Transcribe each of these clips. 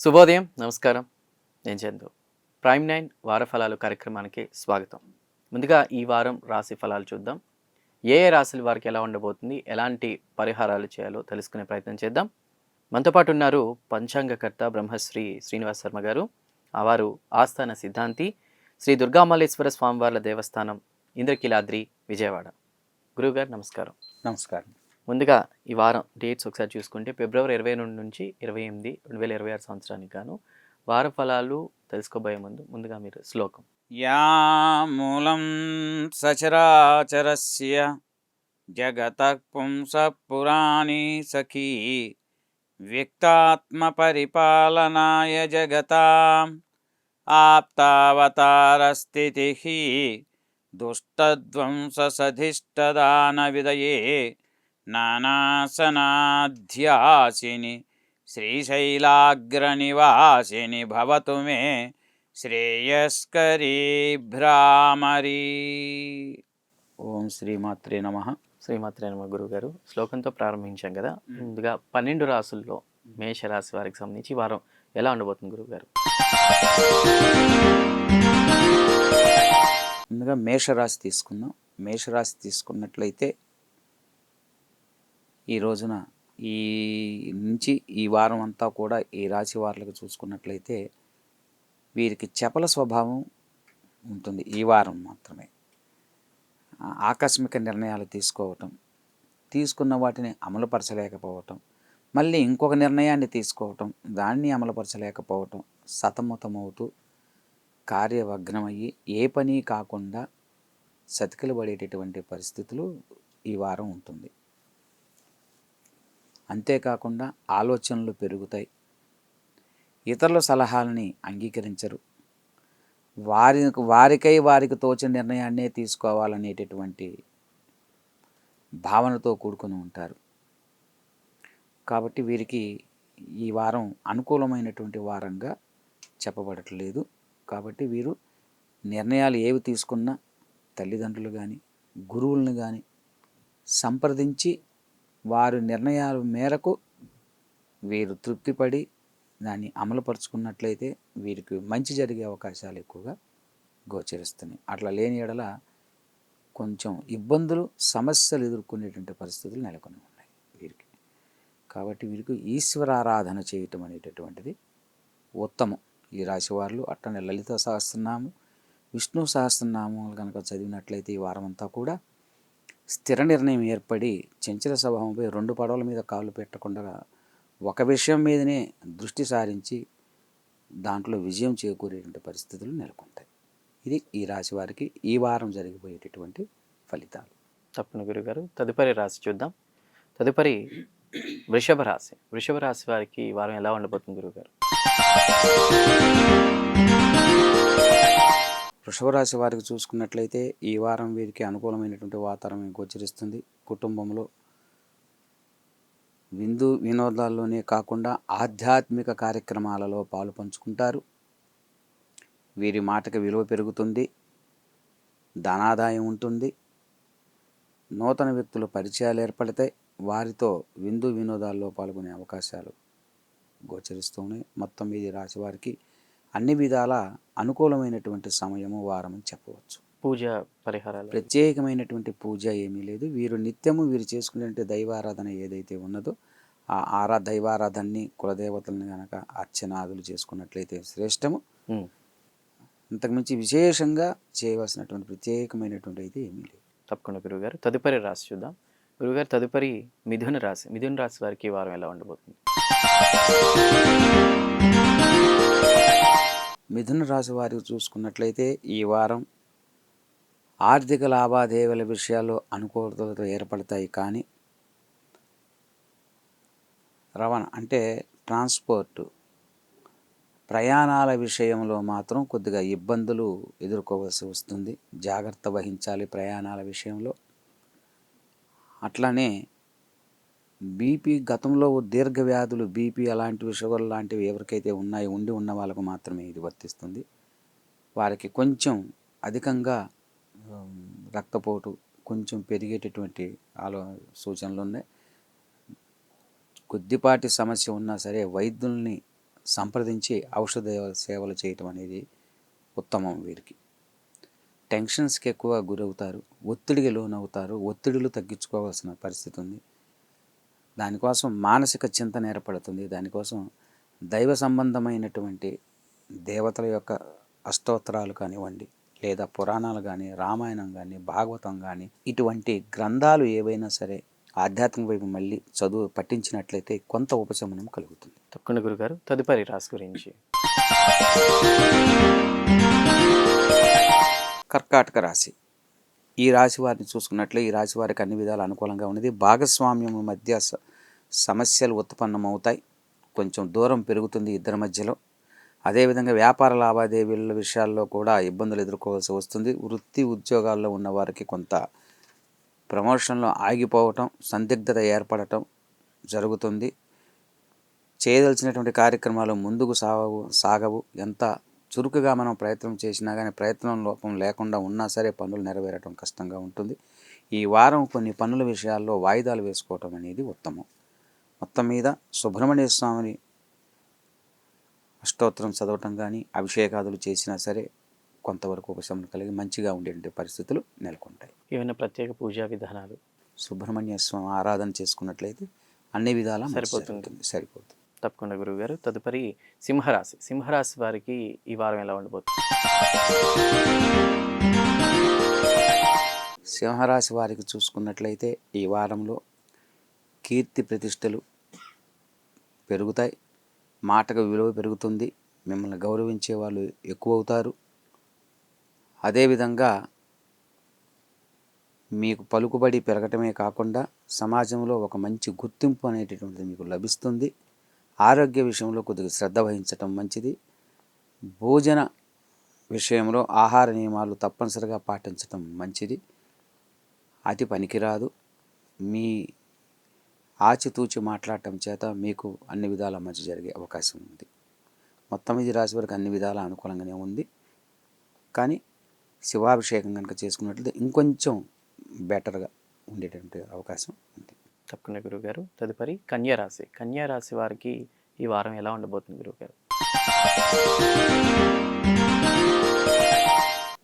శుభోదయం, నమస్కారం. నేను చందు. ప్రైమ్ 9 వార ఫలాలు కార్యక్రమానికి స్వాగతం. ముందుగా ఈ వారం రాశి ఫలాలు చూద్దాం. ఏ రాశుల వారికి ఎలా ఉండబోతుంది, ఎలాంటి పరిహారాలు చేయాలో తెలుసుకునే ప్రయత్నం చేద్దాం. మనతో పాటు ఉన్నారు పంచాంగకర్త బ్రహ్మశ్రీ శ్రీనివాస్ శర్మ గారు. వారు ఆస్థాన సిద్ధాంతి శ్రీ దుర్గామల్లేశ్వర స్వామివార్ల దేవస్థానం, ఇంద్రకీలాద్రి, విజయవాడ. గురువుగారు నమస్కారం. నమస్కారం. ముందుగా ఈ వారం డేట్స్ ఒకసారి చూసుకుంటే ఫిబ్రవరి 22 నుంచి 28, 2026 సంవత్సరానికి గాను వార ఫలాలు తెలుసుకోబోయే ముందుగా మీరు శ్లోకం. యా మూలం సచరాచరస్య జగతః పుంసః పురాణి సఖీ వ్యక్తాత్మ పరిపాలనాయ జగతాం ఆప్తావతారస్థితిః దుష్టధ్వంస సధిష్టదాన విదయే నానాసనాధ్యాసిని శ్రీశైలాగ్రనివాసిని భవతు మే శ్రేయస్కరీ భ్రామరీ. ఓం శ్రీమాత్రే నమః. శ్రీమాత్రే నమః. గురువుగారు శ్లోకంతో ప్రారంభించాం కదా. ముందుగా 12 రాసుల్లో మేషరాశి వారికి సంబంధించి ఈ వారం ఎలా ఉండబోతుంది గురువుగారు? ముందుగా మేషరాశి తీసుకుందాం. మేషరాశి తీసుకున్నట్లయితే ఈ రోజున ఈ నుంచి ఈ వారం అంతా కూడా ఈ రాశి వారులకు చూసుకున్నట్లయితే వీరికి చపల స్వభావం ఉంటుంది. ఈ వారం మాత్రమే ఆకస్మిక నిర్ణయాలు తీసుకోవటం, తీసుకున్న వాటిని అమలుపరచలేకపోవటం, మళ్ళీ ఇంకొక నిర్ణయాన్ని తీసుకోవటం, దాన్ని అమలుపరచలేకపోవటం, సతమతమవుతూ కార్యవగ్నమయ్యి ఏ పని కాకుండా సతికిలు పడేటటువంటి పరిస్థితులు ఈ వారం ఉంటుంది. అంతేకాకుండా ఆలోచనలు పెరుగుతాయి. ఇతరుల సలహాలని అంగీకరించరు. వారికి తోచిన నిర్ణయాన్నే తీసుకోవాలనేటటువంటి భావనతో కూడుకుని ఉంటారు. కాబట్టి వీరికి ఈ వారం అనుకూలమైనటువంటి వారంగా చెప్పబడట్లేదు. కాబట్టి వీరు నిర్ణయాలు ఏవి తీసుకున్నా తల్లిదండ్రులు కానీ గురువులను కానీ సంప్రదించి వారి నిర్ణయాల మేరకు వీరు తృప్తిపడి దాన్ని అమలుపరుచుకున్నట్లయితే వీరికి మంచి జరిగే అవకాశాలు ఎక్కువగా గోచరిస్తున్నాయి. అట్లా లేని ఎడల కొంచెం ఇబ్బందులు, సమస్యలు ఎదుర్కొనేటువంటి పరిస్థితులు నెలకొని ఉన్నాయి వీరికి. కాబట్టి వీరికి ఈశ్వరారాధన చేయటం అనేటటువంటిది ఉత్తమం. ఈ రాశి వారు అట్లనే లలిత సహస్రనామం, విష్ణు సహస్రనామాలు కనుక చదివినట్లయితే ఈ వారం అంతా కూడా స్థిర నిర్ణయం ఏర్పడి చంచల స్వభావంపై 2 పడవల మీద కాళ్ళు పెట్టకుండా ఒక విషయం మీదనే దృష్టి సారించి దాంట్లో విజయం చేకూరేటువంటి పరిస్థితులు నెలకొంటాయి. ఇది ఈ రాశి వారికి ఈ వారం జరిగిపోయేటటువంటి ఫలితాలు. తప్పని గురుగారు. తదుపరి రాశి చూద్దాం. తదుపరి వృషభ రాశి. వృషభ రాశి వారికి ఈ వారం ఎలా ఉండబోతుంది గురుగారు? వృషభ రాశి వారికి చూసుకున్నట్లయితే ఈ వారం వీరికి అనుకూలమైనటువంటి వాతావరణం గోచరిస్తుంది. కుటుంబంలో విందు వినోదాల్లోనే కాకుండా ఆధ్యాత్మిక కార్యక్రమాలలో పాలు పంచుకుంటారు. వీరి మాటకి విలువ పెరుగుతుంది, ధనాదాయం ఉంటుంది, నూతన వ్యక్తుల పరిచయాలు ఏర్పడతాయి. వారితో విందు వినోదాల్లో పాల్గొనే అవకాశాలు గోచరిస్తున్నాయి. మొత్తం మీద రాశి వారికి అన్ని విధాల అనుకూలమైనటువంటి సమయము, వారం అని చెప్పవచ్చు. పూజ పరిహారాలు ప్రత్యేకమైనటువంటి పూజ ఏమీ లేదు. వీరు నిత్యము వీరు చేసుకునే దైవారాధన ఏదైతే ఉన్నదో ఆ దైవారాధనని, కులదేవతలను కనుక అర్చనాదులు చేసుకున్నట్లయితే శ్రేష్టము. ఇంతకుమించి విశేషంగా చేయవలసినటువంటి ప్రత్యేకమైనటువంటి అయితే ఏమీ లేదు. తప్పకుండా గురువుగారు. తదుపరి రాశి చూద్దాం. గురువుగారు తదుపరి మిథున రాశి. మిథున రాశి వారికి ఈ వారం ఎలా ఉండబోతుంది? మిథున రాశి వారికి చూసుకున్నట్లయితే ఈ వారం ఆర్థిక లావాదేవీల విషయాల్లో అనుకూలతలు ఏర్పడతాయి. కానీ రవాణా అంటే ట్రాన్స్పోర్ట్, ప్రయాణాల విషయంలో మాత్రం కొద్దిగా ఇబ్బందులు ఎదుర్కోవాల్సి వస్తుంది. జాగ్రత్త వహించాలి ప్రయాణాల విషయంలో. అట్లానే బీపీ, గతంలో దీర్ఘ వ్యాధులు, బీపీ అలాంటివి, షుగర్ లాంటివి ఎవరికైతే ఉన్న వాళ్ళకు మాత్రమే ఇది వర్తిస్తుంది. వారికి కొంచెం అధికంగా రక్తపోటు, కొంచెం పెరిగేటటువంటి సూచనలు ఉన్నాయి. కొద్దిపాటి సమస్య ఉన్నా సరే వైద్యుల్ని సంప్రదించి ఔషధ సేవలు చేయటం అనేది ఉత్తమం. వీరికి టెన్షన్స్కి ఎక్కువ గురవుతారు, ఒత్తిడికి లోనవుతారు, ఒత్తిడులు తగ్గించుకోవాల్సిన పరిస్థితి ఉంది. దానికోసం మానసిక చింతన ఏర్పడుతుంది. దానికోసం దైవ సంబంధమైనటువంటి దేవతల యొక్క అష్టోత్తరాలు కానివ్వండి, లేదా పురాణాలు కానీ, రామాయణం కానీ, భాగవతం కానీ, ఇటువంటి గ్రంథాలు ఏవైనా సరే ఆధ్యాత్మిక వైపు మళ్ళీ చదువు పట్టించినట్లయితే కొంత ఉపశమనం కలుగుతుంది. తప్పకుండా గురుగారు. తదుపరి రాశి గురించి. కర్కాటక రాశి. ఈ రాశి వారిని చూసుకున్నట్లే ఈ రాశి వారికి అన్ని విధాలు అనుకూలంగా ఉన్నది. భాగస్వామ్యం మధ్య సమస్యలు ఉత్పన్నమవుతాయి, కొంచెం దూరం పెరుగుతుంది ఇద్దరి మధ్యలో. అదేవిధంగా వ్యాపార లావాదేవీల విషయాల్లో కూడా ఇబ్బందులు ఎదుర్కోవాల్సి వస్తుంది. వృత్తి ఉద్యోగాల్లో ఉన్న వారికి కొంత ప్రమోషన్లో ఆగిపోవటం, సందిగ్ధత ఏర్పడటం జరుగుతుంది. చేయదలిచినటువంటి కార్యక్రమాలు ముందుకు సాగవు. ఎంత చురుకుగా మనం ప్రయత్నం చేసినా కానీ ప్రయత్నం లోపం లేకుండా ఉన్నా సరే పనులు నెరవేరటం కష్టంగా ఉంటుంది. ఈ వారం కొన్ని పనుల విషయాల్లో వాయిదాలు వేసుకోవటం అనేది ఉత్తమం. మొత్తం మీద సుబ్రహ్మణ్య స్వామిని అష్టోత్తరం చదవటం కానీ, అభిషేకాదులు చేసినా సరే కొంతవరకు ఉపశమనం కలిగి మంచిగా ఉండేటువంటి పరిస్థితులు నెలకొంటాయి. ఏమైనా ప్రత్యేక పూజా విధానాలు? సుబ్రహ్మణ్య స్వామి ఆరాధన చేసుకున్నట్లయితే అన్ని విధాలా సరిపోతుంది. సరిపోతుంది. తప్పకుండా గురువుగారు. తదుపరి సింహరాశి. సింహరాశి వారికి ఈ వారం ఎలా ఉండబోతుంది? సింహరాశి వారికి చూసుకున్నట్లయితే ఈ వారంలో కీర్తి ప్రతిష్టలు పెరుగుతాయి, మాటకు విలువ పెరుగుతుంది, మిమ్మల్ని గౌరవించే వాళ్ళు ఎక్కువ అవుతారు. అదేవిధంగా మీకు పలుకుబడి పెరగటమే కాకుండా సమాజంలో ఒక మంచి గుర్తింపు అనేటటువంటిది మీకు లభిస్తుంది. ఆరోగ్య విషయంలో కొద్దిగా శ్రద్ధ వహించటం మంచిది. భోజన విషయంలో ఆహార నియమాలు తప్పనిసరిగా పాటించటం మంచిది. అతి పనికిరాదు. మీ ఆచితూచి మాట్లాడటం చేత మీకు అన్ని విధాల మంచి జరిగే అవకాశం ఉంది. మొత్తం ఇది రాశి వరకు అన్ని విధాల అనుకూలంగానే ఉంది. కానీ శివాభిషేకం కనుక చేసుకున్నట్లయితే ఇంకొంచెం బెటర్గా ఉండేటువంటి అవకాశం ఉంది. తప్పకుండా గురువుగారు. తదుపరి కన్యారాశి. కన్యారాశి వారికి ఈ వారం ఎలా ఉండబోతుంది గురువుగారు?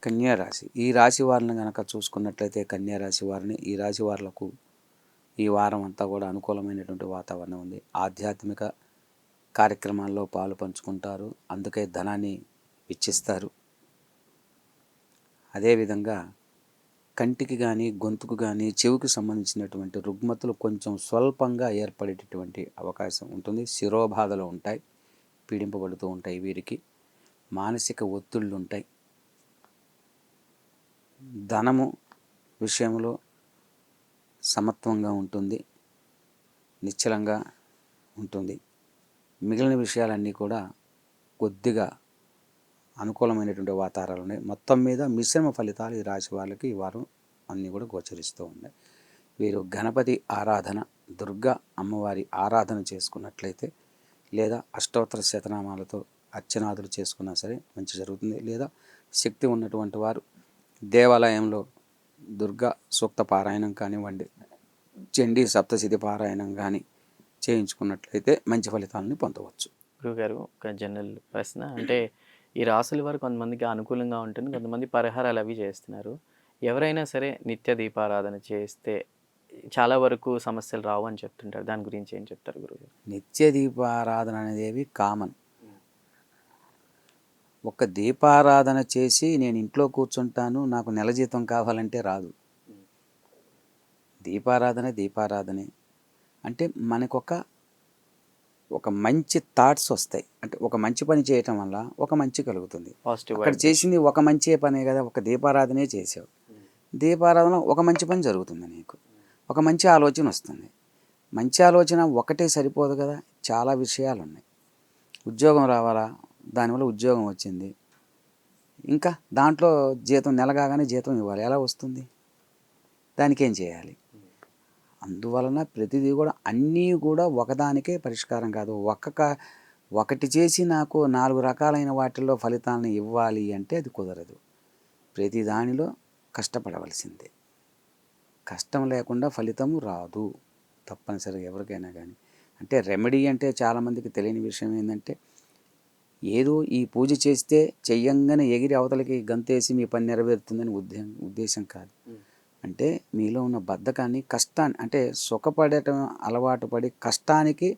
కన్యారాశి. ఈ రాశి వారిని కనుక చూసుకున్నట్లయితే కన్యారాశి వారిని ఈ రాశి వారులకు ఈ వారం అంతా కూడా అనుకూలమైనటువంటి వాతావరణం ఉంది. ఆధ్యాత్మిక కార్యక్రమాల్లో పాలు పంచుకుంటారు, అందుకే ధనాన్ని వెచ్చిస్తారు. అదేవిధంగా కంటికి కానీ, గొంతుకు కానీ, చెవికి సంబంధించినటువంటి రుగ్మతలు కొంచెం స్వల్పంగా ఏర్పడేటటువంటి అవకాశం ఉంటుంది. శిరోబాధలు ఉంటాయి, పీడింపబడుతూ ఉంటాయి. వీరికి మానసిక ఒత్తిళ్ళు ఉంటాయి. ధనము విషయంలో సమత్వంగా ఉంటుంది, నిశ్చలంగా ఉంటుంది. మిగిలిన విషయాలన్నీ కూడా కొద్దిగా అనుకూలమైనటువంటి వాతావరణాలు ఉన్నాయి. మొత్తం మీద మిశ్రమ ఫలితాలు ఈ రాశి వాళ్ళకి ఈ వారం అన్నీ కూడా గోచరిస్తూ ఉన్నాయి. వీరు గణపతి ఆరాధన, దుర్గా అమ్మవారి ఆరాధన చేసుకున్నట్లయితే, లేదా అష్టోత్తర శతనామాలతో అర్చనాదులు చేసుకున్నా సరే మంచి జరుగుతుంది. లేదా శక్తి ఉన్నటువంటి వారు దేవాలయంలో దుర్గా సూక్త పారాయణం కానివ్వండి, చండీ సప్తశతి పారాయణం కానీ చేయించుకున్నట్లయితే మంచి ఫలితాలను పొందవచ్చు. గురువుగారు, ఒక జనరల్ ప్రశ్న. అంటే ఈ రాసుల వారు కొంతమందికి అనుకూలంగా ఉంటుంది, కొంతమంది పరిహారాలు అవి చేస్తున్నారు. ఎవరైనా సరే నిత్య దీపారాధన చేస్తే చాలా వరకు సమస్యలు రావు అని చెప్తుంటారు. దాని గురించి ఏం చెప్తారు గురువుగారు? నిత్య దీపారాధన అనేది కామన్. ఒక దీపారాధన చేసి నేను ఇంట్లో కూర్చుంటాను, నాకు నెల జీతం కావాలంటే రాదు. దీపారాధనే అంటే మనకొక మంచి థాట్స్ వస్తాయి. అంటే ఒక మంచి పని చేయటం వల్ల ఒక మంచి కలుగుతుంది. అక్కడ చేసింది ఒక మంచి పనే కదా, ఒక దీపారాధనే చేసావు. దీపారాధన ఒక మంచి పని జరుగుతుంది, నీకు ఒక మంచి ఆలోచన వస్తుంది. మంచి ఆలోచన ఒకటే సరిపోదు కదా, చాలా విషయాలు ఉన్నాయి. ఉద్యోగం రావాలా, దానివల్ల ఉద్యోగం వచ్చింది, ఇంకా దాంట్లో జీతం నెల కాగానే జీతం ఇవ్వాలి, ఎలా వస్తుంది? దానికి ఏం చేయాలి? అందువలన ప్రతిదీ కూడా అన్నీ కూడా ఒకదానికే పరిష్కారం కాదు. ఒకటి చేసి నాకు 4 రకాలైన వాటిల్లో ఫలితాలను ఇవ్వాలి అంటే అది కుదరదు. ప్రతి దానిలో కష్టపడవలసిందే. కష్టం లేకుండా ఫలితము రాదు తప్పనిసరిగా ఎవరికైనా కానీ. అంటే రెమెడీ అంటే చాలామందికి తెలియని విషయం ఏంటంటే, ఏదో ఈ పూజ చేస్తే చెయ్యంగానే ఎగిరి అవతలకి గంతేసి మీ పని నెరవేరుతుందని ఉద్దేశం కాదు. అంటే మీలో ఉన్న బద్ధకాన్ని, కష్టాన్ని, అంటే సుఖపడటం అలవాటు పడి కష్టానికి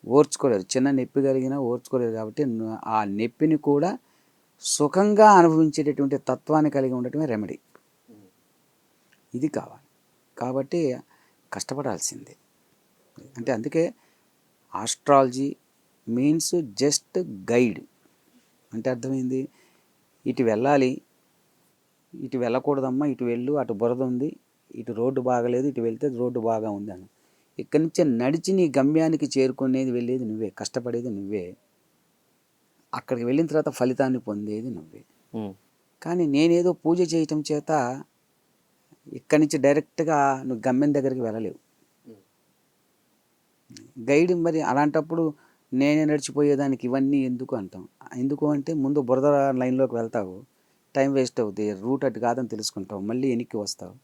ఓర్చుకోలేరు. చిన్న నొప్పి కలిగినా ఓర్చుకోలేరు. కాబట్టి ఆ నొప్పిని కూడా సుఖంగా అనుభవించేటటువంటి తత్వాన్ని కలిగి ఉండటమే రెమెడీ. ఇది కావాలి. కాబట్టి కష్టపడాల్సిందే. అంటే అందుకే ఆస్ట్రాలజీ మీన్స్ జస్ట్ గైడ్. అంటే అర్థమైంది, ఇటు వెళ్ళాలి, ఇటు వెళ్ళకూడదమ్మా, ఇటు వెళ్ళు, అటు బురద ఉంది, ఇటు రోడ్డు బాగలేదు, ఇటు వెళ్తే రోడ్డు బాగా ఉంది అని. ఇక్కడి నుంచే నడిచి నీ గమ్యానికి చేరుకునేది, వెళ్ళేది నువ్వే, కష్టపడేది నువ్వే, అక్కడికి వెళ్ళిన తర్వాత ఫలితాన్ని పొందేది నువ్వే. కానీ నేనేదో పూజ చేయటం చేత ఇక్కడి నుంచి డైరెక్ట్గా నువ్వు గమ్యం దగ్గరికి వెళ్ళలేవు. గైడ్ మరి అలాంటప్పుడు నేనే నడిచిపోయేదానికి ఇవన్నీ ఎందుకు అంటాం. ఎందుకు అంటే ముందు బురద లైన్లోకి వెళ్తావు, టైం వేస్ట్ అవుతుంది, రూట్ అటు కాదని తెలుసుకుంటావు, మళ్ళీ వెనక్కి వస్తావు,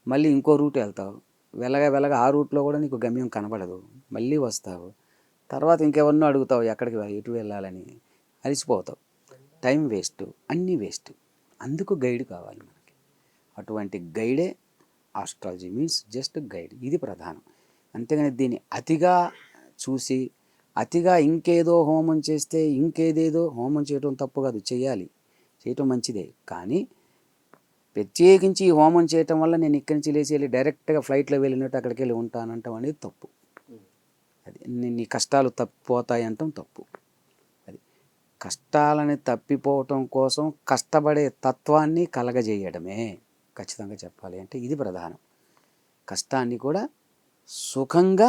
మళ్ళీ ఇంకో రూట్ వెళ్తావు, వెళ్ళగా ఆ రూట్లో కూడా నీకు గమ్యం కనబడదు, మళ్ళీ వస్తావు, తర్వాత ఇంకెవరినో అడుగుతావు ఎక్కడికి ఎటు వెళ్ళాలని, అలసిపోతావు, టైం వేస్ట్, అన్నీ వేస్ట్. అందుకు గైడ్ కావాలి మనకి. అటువంటి గైడే ఆస్ట్రాలజీ మీన్స్ జస్ట్ గైడ్. ఇది ప్రధానం. అంతేగాని దీన్ని అతిగా చూసి అతిగా ఇంకేదో హోమం చేస్తే, ఇంకేదేదో హోమం చేయటం తప్పు కాదు, చేయటం మంచిదే. కానీ ప్రత్యేకించి ఈ హోమం చేయటం వల్ల నేను ఇక్కడి నుంచి లేచి వెళ్ళి డైరెక్ట్గా ఫ్లైట్లో వెళ్ళినట్టు అక్కడికి వెళ్ళి ఉంటానంటాం అనేది తప్పు. అది నీ కష్టాలు తప్పిపోతాయి అంటాం తప్పు. అది కష్టాలని తప్పిపోవటం కోసం కష్టపడే తత్వాన్ని కలగజేయడమే ఖచ్చితంగా చెప్పాలి అంటే ఇది ప్రధానం. కష్టాన్ని కూడా సుఖంగా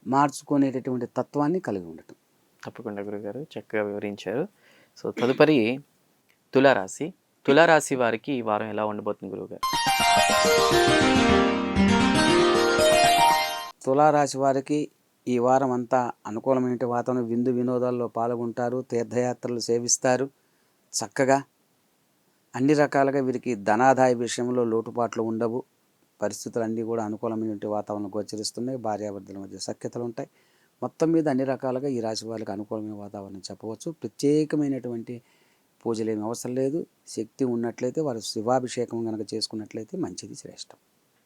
మార్చుకునేటటువంటి తత్వాన్ని కలిగి ఉండటం. తప్పకుండా గురుగారు, చక్కగా వివరించారు. సో తదుపరి తులారాశి. తులారాశి వారికి ఈ వారం ఎలా ఉండబోతుంది గురువుగారు? తులారాశి వారికి ఈ వారం అంతా అనుకూలమైన వాతావరణం, విందు వినోదాల్లో పాల్గొంటారు, తీర్థయాత్రలు సేవిస్తారు. చక్కగా అన్ని రకాలుగా వీరికి ధనాదాయ విషయంలో లోటుపాట్లు ఉండవు. పరిస్థితులు అన్నీ కూడా అనుకూలమైన వాతావరణం గోచరిస్తున్నాయి. భార్యాభర్తల మధ్య సఖ్యతలు ఉంటాయి. మొత్తం మీద అన్ని రకాలుగా ఈ రాశి వారికి అనుకూలమైన వాతావరణం చెప్పవచ్చు. ప్రత్యేకమైనటువంటి పూజలు ఏమి అవసరం లేదు. శక్తి ఉన్నట్లయితే వారు శివాభిషేకం కనుక చేసుకున్నట్లయితే మంచిది, శ్రేష్టం.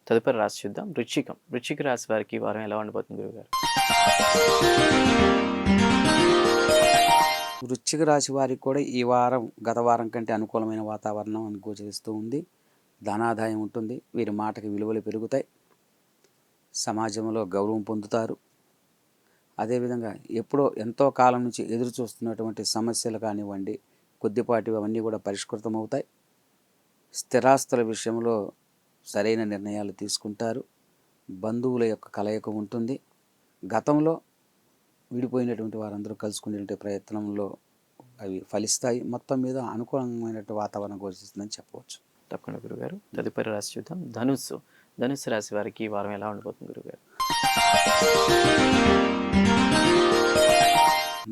తదుపరి రాశి చూద్దాం. వృశ్చికం. వృశ్చిక రాశి వారికి ఈ వారం ఎలా ఉండబోతుంది గురుగారు? వృశ్చిక రాశి వారికి కూడా ఈ వారం గత వారం కంటే అనుకూలమైన వాతావరణం గోచరిస్తూ ఉంది. ధనాదాయం ఉంటుంది. వీరి మాటకి విలువలు పెరుగుతాయి. సమాజంలో గౌరవం పొందుతారు. అదేవిధంగా ఎప్పుడో ఎంతో కాలం నుంచి ఎదురు చూస్తున్నటువంటి సమస్యలు కానివ్వండి, కొద్దిపాటి అవన్నీ కూడా పరిష్కృతం అవుతాయి. స్థిరాస్తుల విషయంలో సరైన నిర్ణయాలు తీసుకుంటారు. బంధువుల యొక్క కలయిక ఉంటుంది. గతంలో విడిపోయినటువంటి వారందరూ కలుసుకునే ప్రయత్నంలో అవి ఫలిస్తాయి. మొత్తం మీద అనుకూలమైనటువంటి వాతావరణం గోచరిస్తుందని చెప్పవచ్చు. తప్పకుండా గురుగారు. తదుపరి రాశి చూద్దాం. ధనుస్సు. ధనుస్సు రాశి వారికి ఈ వారం ఎలా ఉండబోతుంది గురుగారు?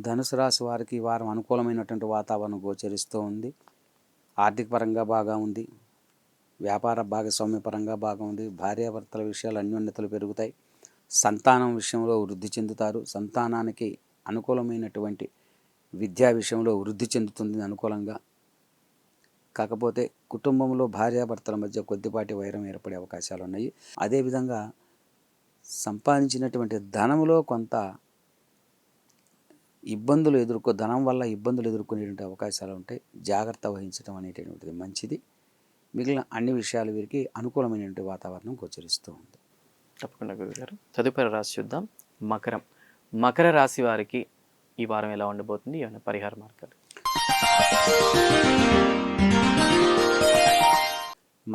ధనుసు రాశి వారికి ఈ వారం అనుకూలమైనటువంటి వాతావరణం గోచరిస్తూ ఉంది. ఆర్థిక పరంగా బాగా ఉంది. వ్యాపార భాగస్వామ్య పరంగా బాగా ఉంది. భార్యాభర్తల విషయాలు అన్యోన్యతలు పెరుగుతాయి. సంతానం విషయంలో వృద్ధి చెందుతారు. సంతానానికి అనుకూలమైనటువంటి విద్యా విషయంలో వృద్ధి చెందుతుంది అనుకూలంగా. కాకపోతే కుటుంబంలో భార్యాభర్తల మధ్య కొద్దిపాటి వైరం ఏర్పడే అవకాశాలు ఉన్నాయి. అదేవిధంగా సంపాదించినటువంటి ధనంలో కొంత ధనం వల్ల ఇబ్బందులు ఎదుర్కొనేటువంటి అవకాశాలు ఉంటాయి. జాగ్రత్త వహించడం అనేటటువంటిది మంచిది. మిగిలిన అన్ని విషయాలు వీరికి అనుకూలమైనటువంటి వాతావరణం గోచరిస్తూ ఉంది. తప్పకుండా గురుగారు. తదుపరి రాశి చూద్దాం. మకరం. మకర రాశి వారికి ఈ వారం ఎలా ఉండబోతుంది? ఏమైనా పరిహార మార్గాలు?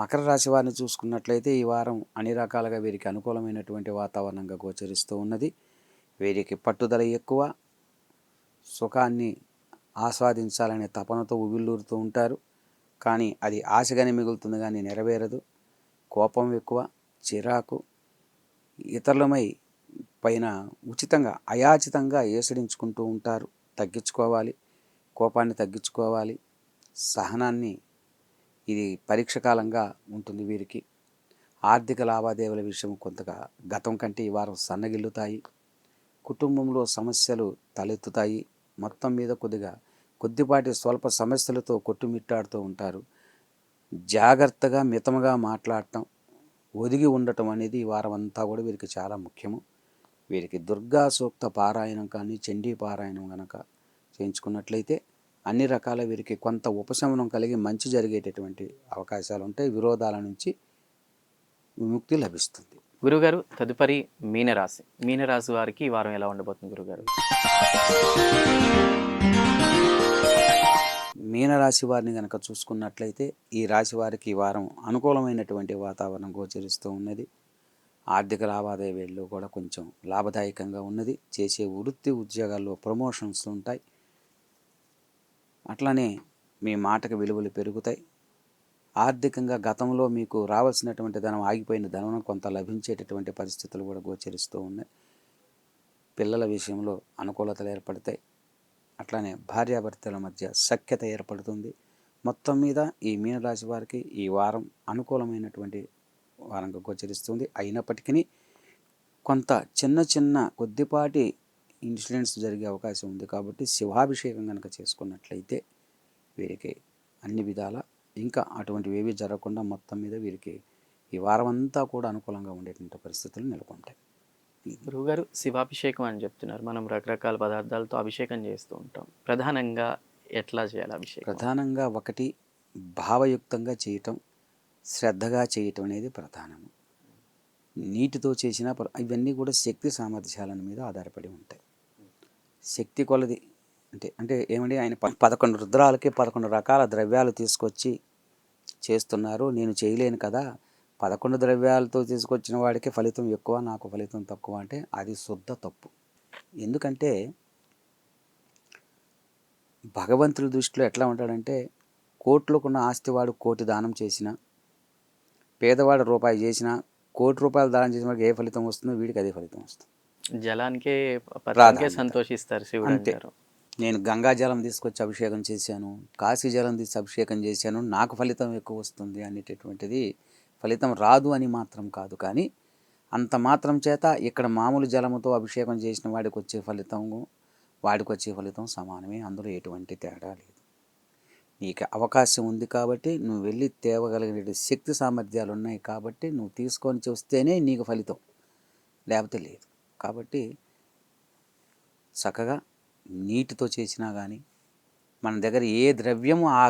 మకర రాశి వారిని చూసుకున్నట్లయితే ఈ వారం అన్ని రకాలుగా వీరికి అనుకూలమైనటువంటి వాతావరణంగా గోచరిస్తూ ఉన్నది. వీరికి పట్టుదల ఎక్కువ. సుఖాన్ని ఆస్వాదించాలనే తపనతో ఉవ్విళ్ళూరుతూ ఉంటారు. కానీ అది ఆశగానే మిగులుతుంది, కానీ నెరవేరదు. కోపం ఎక్కువ, చిరాకు, ఇతరులమై పైన ఉచితంగా అయాచితంగా ఏసడించుకుంటూ ఉంటారు. తగ్గించుకోవాలి, కోపాన్ని తగ్గించుకోవాలి. సహనాన్ని, ఇది పరీక్ష కాలంగా ఉంటుంది వీరికి. ఆర్థిక లావాదేవీల విషయం కొంతగా గతం కంటే ఈ వారం సన్నగిల్లుతాయి. కుటుంబంలో సమస్యలు తలెత్తుతాయి. మొత్తం మీద కొద్దిపాటి స్వల్ప సమస్యలతో కొట్టుమిట్టాడుతూ ఉంటారు. జాగ్రత్తగా మితముగా మాట్లాడటం, ఒదిగి ఉండటం అనేది ఈ వారం అంతా కూడా వీరికి చాలా ముఖ్యము. వీరికి దుర్గా సూక్త పారాయణం కానీ చండీ పారాయణం కనుక చేయించుకున్నట్లయితే అన్ని రకాల వీరికి కొంత ఉపశమనం కలిగి మంచి జరిగేటటువంటి అవకాశాలు ఉంటాయి. విరోధాల నుంచి విముక్తి లభిస్తుంది. గురుగారు తదుపరి మీనరాశి. మీనరాశి వారికి ఈ వారం ఎలా ఉండబోతుంది గురుగారు? మీనరాశి వారిని కనుక చూసుకున్నట్లయితే ఈ రాశి వారికి ఈ వారం అనుకూలమైనటువంటి వాతావరణం గోచరిస్తూ ఉన్నది. ఆర్థిక లావాదేవీల్లో కూడా కొంచెం లాభదాయకంగా ఉన్నది. చేసే వృత్తి ఉద్యోగాల్లో ప్రమోషన్స్ ఉంటాయి. అట్లనే మీ మాటకు విలువలు పెరుగుతాయి. ఆర్థికంగా గతంలో మీకు రావాల్సినటువంటి ధనం, ఆగిపోయిన ధనం కొంత లభించేటటువంటి పరిస్థితులు కూడా గోచరిస్తూ ఉన్నాయి. పిల్లల విషయంలో అనుకూలతలు ఏర్పడతాయి. అట్లానే భార్యాభర్తల మధ్య సఖ్యత ఏర్పడుతుంది. మొత్తం మీద ఈ మీనరాశి వారికి ఈ వారం అనుకూలమైనటువంటి వారంగా గోచరిస్తుంది. అయినప్పటికీ కొంత చిన్న కొద్దిపాటి ఇన్సిడెంట్స్ జరిగే అవకాశం ఉంది. కాబట్టి శివాభిషేకం కనుక చేసుకున్నట్లయితే వీరికి అన్ని విధాల ఇంకా అటువంటివి ఏవి జరగకుండా మొత్తం మీద వీరికి ఈ వారం అంతా కూడా అనుకూలంగా ఉండేటువంటి పరిస్థితులు నెలకొంటాయి. గురువుగారు శివాభిషేకం అని చెప్తున్నారు. మనం రకరకాల పదార్థాలతో అభిషేకం చేస్తూ ఉంటాం. ప్రధానంగా ఎట్లా చేయాలి అభిషేకం? ప్రధానంగా ఒకటి భావయుక్తంగా చేయటం, శ్రద్ధగా చేయటం అనేది ప్రధానము. నీటితో చేసిన ఇవన్నీ కూడా శక్తి సామర్థ్యాల మీద ఆధారపడి ఉంటాయి. శక్తి కొలది అంటే ఏమండి, ఆయన 11 రుద్రాలకి 11 రకాల ద్రవ్యాలు తీసుకొచ్చి చేస్తున్నారు. నేను చేయలేను కదా, 11 ద్రవ్యాలతో తీసుకొచ్చిన వాడికి ఫలితం ఎక్కువ, నాకు ఫలితం తక్కువ అంటే అది శుద్ధ తప్పు. ఎందుకంటే భగవంతుడి దృష్టిలో ఎట్లా ఉంటాడంటే, కోట్లకున్న ఆస్తివాడు కోటి దానం చేసిన, పేదవాడు రూపాయి చేసిన, కోటి రూపాయలు దానం చేసిన వాడికి ఏ ఫలితం వస్తుందో వీడికి అదే ఫలితం వస్తుంది. జలానికే సంతోషిస్తారు శివుడు అంతే. నేను గంగా జలం తీసుకొచ్చి అభిషేకం చేశాను, కాశీ జలం తీసి అభిషేకం చేశాను, నాకు ఫలితం ఎక్కువ వస్తుంది అనేటటువంటిది ఫలితం రాదు అని మాత్రం కాదు. కానీ అంత మాత్రం చేత ఇక్కడ మామూలు జలముతో అభిషేకం చేసిన వాడికి వచ్చే ఫలితం సమానమే. అందులో ఎటువంటి తేడా లేదు. నీకు అవకాశం ఉంది కాబట్టి నువ్వు వెళ్ళి తేవగలిగిన శక్తి సామర్థ్యాలు ఉన్నాయి కాబట్టి నువ్వు తీసుకొని చూస్తేనే నీకు ఫలితం, లేకపోతే లేదు. కాబట్టి చక్కగా నీటితో చేసినా కానీ మన దగ్గర ఏ ద్రవ్యము ఆ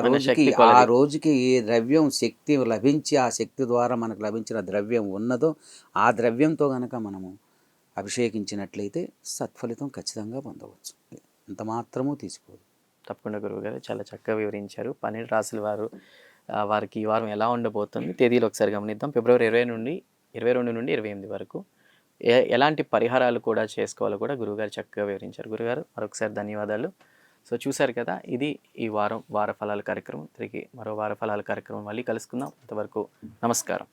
రోజుకి ఏ ద్రవ్యం శక్తి లభించి ఆ శక్తి ద్వారా మనకు లభించిన ద్రవ్యం ఉన్నదో ఆ ద్రవ్యంతో కనుక మనము అభిషేకించినట్లయితే సత్ఫలితం ఖచ్చితంగా పొందవచ్చు. అంత మాత్రము తీసుకోదు. తప్పకుండా గురువుగారు చాలా చక్కగా వివరించారు. 12 రాశుల వారికి ఈ వారం ఎలా ఉండబోతుంది తేదీలు ఒకసారి గమనిద్దాం. ఫిబ్రవరి 22 నుండి 28 వరకు ఎలాంటి పరిహారాలు కూడా చేసుకోవాలో కూడా గురువుగారు చక్కగా వివరించారు. గురుగారు మరొకసారి ధన్యవాదాలు. సో చూశారు కదా, ఇది ఈ వార ఫలాల కార్యక్రమం. తిరిగి మరో వార ఫలాల కార్యక్రమం మళ్ళీ కలుసుకుందాం. అంతవరకు నమస్కారం.